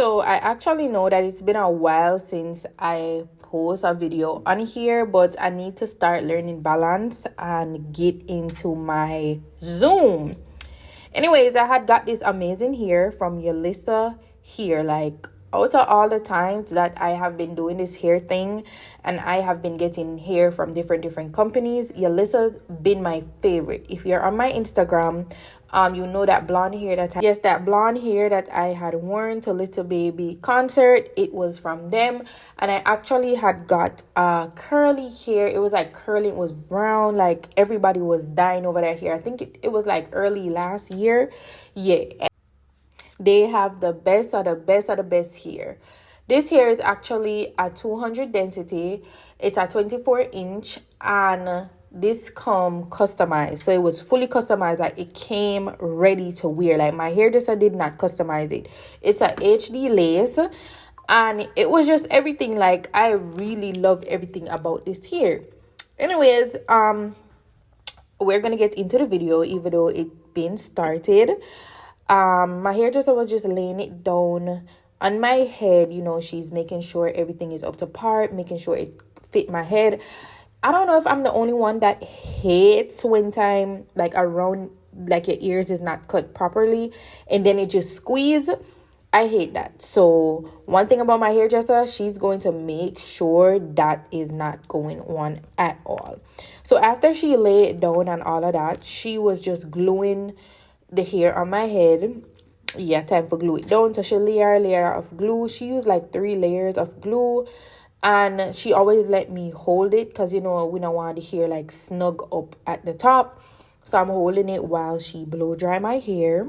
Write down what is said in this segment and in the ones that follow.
So I actually know that it's been a while since I post a video on here, but I need to start learning balance and get into my Zoom. Anyways, I had got this amazing hair from Yolissa Hair. Like, out of all the times that I have been doing this hair thing and I have been getting hair from different companies, Yolissa's been my favorite. If you're on my Instagram, you know that blonde hair that I had worn to Little Baby concert, it was from them. And I actually had got curly hair. It was like curly, it was brown, like everybody was dying over that hair. I think it was like early last year. Yeah, they have the best of the best of the best hair. This hair is actually a 200 density. It's a 24-inch, and this come customized. So it was fully customized. Like, it came ready to wear. Like, my hairdresser did not customize it. It's a HD lace, and it was just everything. Like, I really loved everything about this hair. Anyways, we're gonna get into the video, even though it been started. My hairdresser was just laying it down on my head. You know, she's making sure everything is up to par, making sure it fit my head. I don't know if I'm the only one that hates when time like around, like, your ears is not cut properly and then it just squeeze. I hate that. So one thing about my hairdresser, she's going to make sure that is not going on at all. So after she laid it down and all of that, she was just gluing the hair on my head. Yeah, time for glue it down. So she layer of glue. She used like 3 layers of glue, and she always let me hold it because, you know, we don't want the hair like snug up at the top. So I'm holding it while she blow dry my hair.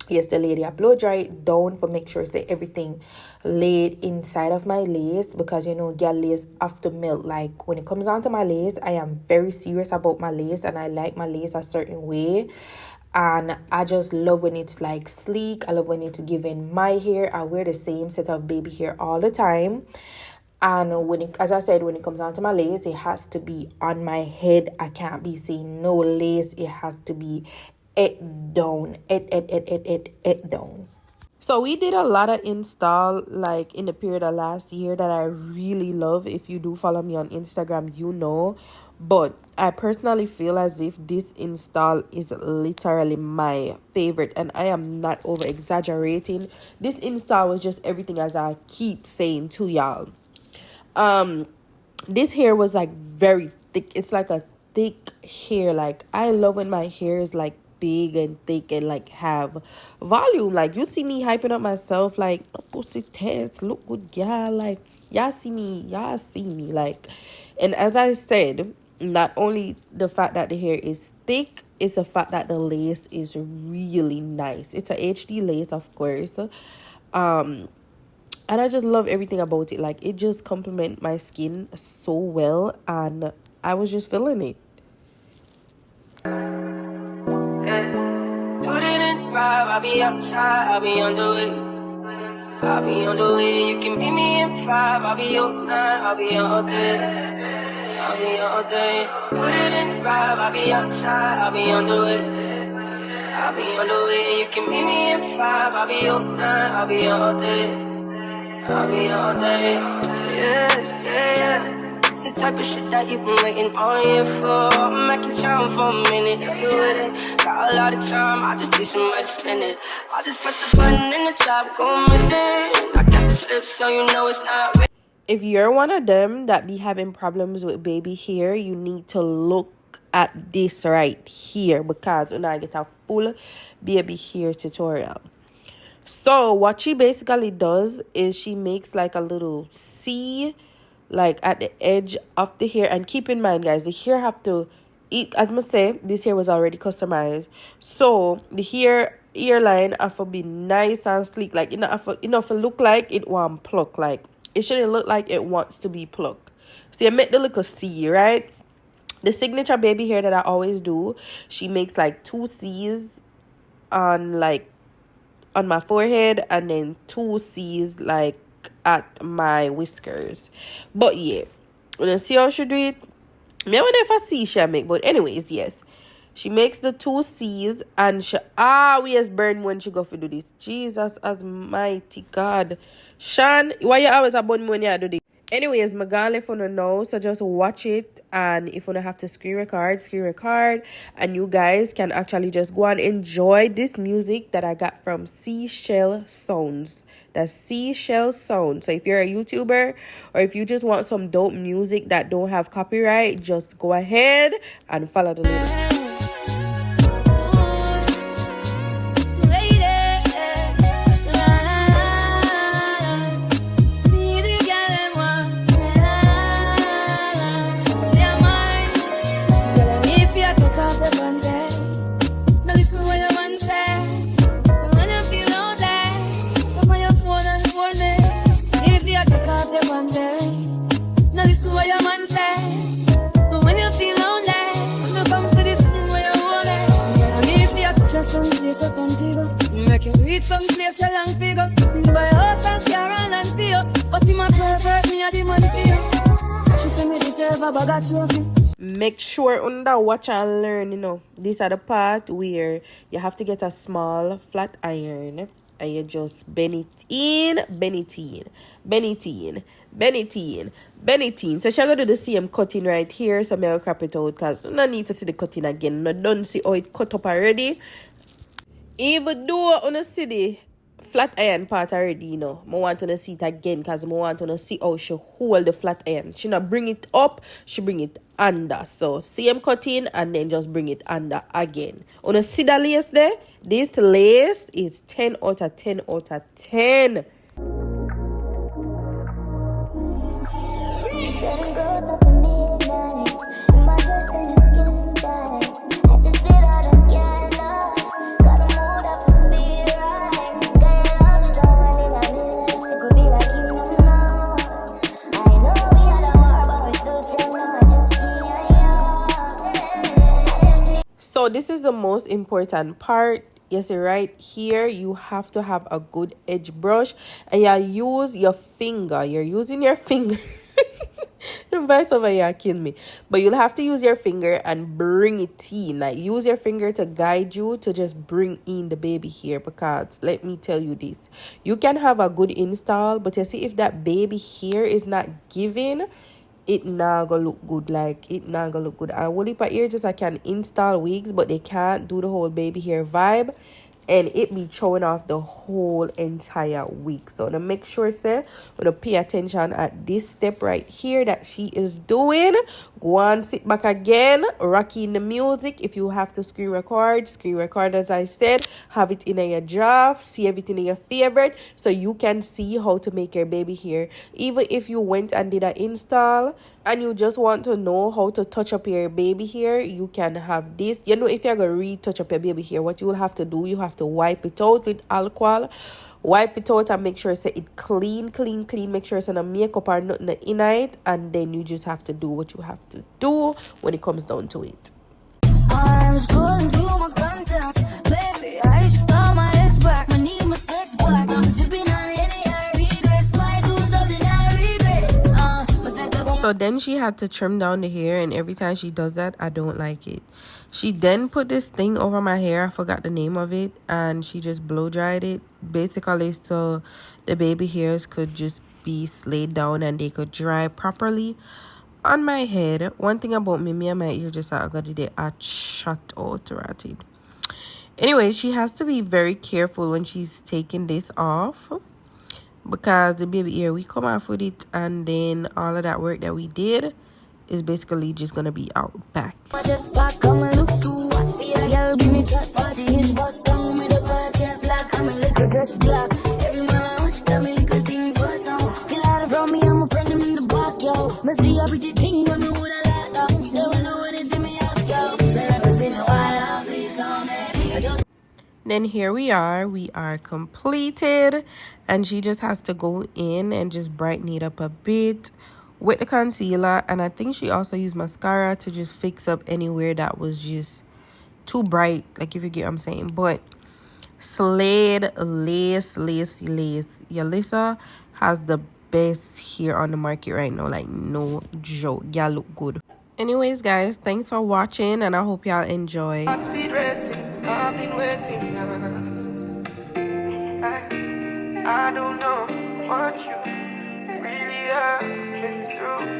Yes, the lady, I blow dry it down for make sure that everything laid inside of my lace, because, you know, girl, lace have to melt. Like, when it comes down to my lace, I am very serious about my lace, and I like my lace a certain way. And I just love when it's like sleek. I love when it's giving my hair. I wear the same set of baby hair all the time. And when it, as I said, when it comes down to my lace, it has to be on my head. I can't be seeing no lace. It has to be it down. It down. So we did a lot of install like in the period of last year that I really love. If you do follow me on Instagram, you know. But I personally feel as if this install is literally my favorite, and I am not over exaggerating. This install was just everything, as I keep saying to y'all. This hair was like very thick. It's like a thick hair. Like, I love when my hair is like big and thick and like have volume. Like, you see me hyping up myself like, oh, pussy tits, look good, yeah. Like, y'all see me like. And as I said, not only the fact that the hair is thick, it's the fact that the lace is really nice. It's a HD lace, of course. And I just love everything about it. Like, it just complements my skin so well, and I was just feeling it. Put it in 5, I'll be outside, I'll be on the way. I'll be on the way, you can meet me in 5, I'll be all night, I'll be all day. I'll be all day. Put it in 5, I'll be outside, I'll be on the way. I'll be on the way, you can meet me in 5, I'll be all night, I'll be all day. I'll be all day. Yeah. It's the type of shit that you've been waiting all year for. I'm making time for a minute, if you with it. Got a lot of time, I just need somewhere to spend it. I'll just press a button in the top, go missing. I got the slip, so you know it's not real. If you're one of them that be having problems with baby hair, you need to look at this right here, because when I get a full baby hair tutorial. So what she basically does is she makes like a little C, like at the edge of the hair. And keep in mind, guys, the hair have to eat, as I say, this hair was already customized. So the hairline have to be nice and sleek. Like, enough to look like it want pluck. Like, it shouldn't look like it wants to be plucked. So you make the little C, right? The signature baby hair that I always do, she makes like 2 C's on my forehead, and then 2 C's like at my whiskers. But yeah, when you see how she do it, me I wonder if I see she make. But anyways, yes, She makes the 2C's and she always burn when she go for do this. Jesus almighty God. Shan, why you always a burn when you do this? Anyways, my girl if you don't know, so just watch it, and if you don't have to screen record, and you guys can actually just go and enjoy this music that I got from Seashell Sounds. That's Seashell Sounds. So if you're a YouTuber or if you just want some dope music that don't have copyright, just go ahead and follow the link. Make you reach some place a long figure. Buy house and car and feel. But in my perfect, me a the money feel. She said me deserve a bag of trophy. Make sure under watch and learn, you know. These are the part where you have to get a small flat iron and you just bend it in. So she's gonna do the same cutting right here. So I'm gonna crop it out because no need to see the cutting again. No, don't see how it cut up already. Even though I don't see the flat iron part already, you know, I want to see it again because I want to see how she hold the flat iron. She not bring it up, she bring it under. So same cutting and then just bring it under again. On see the lace there? This lace is 10 out of 10 out of 10. So this is the most important part. Yes, right here you have to have a good edge brush and you use your finger. You're using your finger. Vice over here kill me. But you'll have to use your finger and bring it in. Like use your finger to guide you to just bring in the baby hair, because let me tell you this. You can have a good install, but you see if that baby hair is not giving, it not gonna look good. Like it not gonna look good. And whole heap of ear just I can install wigs, but they can't do the whole baby hair vibe, and it be showing off the whole entire wig. So to make sure say when you pay attention at this step right here that she is doing, go on sit back again, rocking the music. If you have to screen record as I said, have it in your draft, see everything in your favorite so you can see how to make your baby hair. Even if you went and did an install and you just want to know how to touch up your baby hair, you can have this. You know, if you're gonna retouch up your baby hair, what you will have to do, you have to wipe it out with alcohol. Wipe it out and make sure say it clean. Make sure it's no makeup or nothing in it, and then you just have to do what you have to do when it comes down to it. I was going through my contacts, baby. I should call my ex back. I need my sex back. I'm sipping on any I regret. Might do something I regret. So then she had to trim down the hair, and every time she does that, I don't like it. She then put this thing over my hair, I forgot the name of it, and she just blow dried it basically so the baby hairs could just be slayed down and they could dry properly on my head. One thing about me and my ear just I got it a shut out at it. Anyway, she has to be very careful when she's taking this off, because the baby ear we come off with it, and then all of that work that we did is basically just gonna be out back. Then here we are completed, and she just has to go in and just brighten it up a bit with the concealer. And I think she also used mascara to just fix up anywhere that was just too bright, like if you get what I'm saying. But slayed lace. Yolissa has the best hair on the market right now, like no joke. Y'all look good. Anyways, guys, thanks for watching, and I hope y'all enjoy. Heart speed racing, I've been waiting now. I don't know what you really have been through.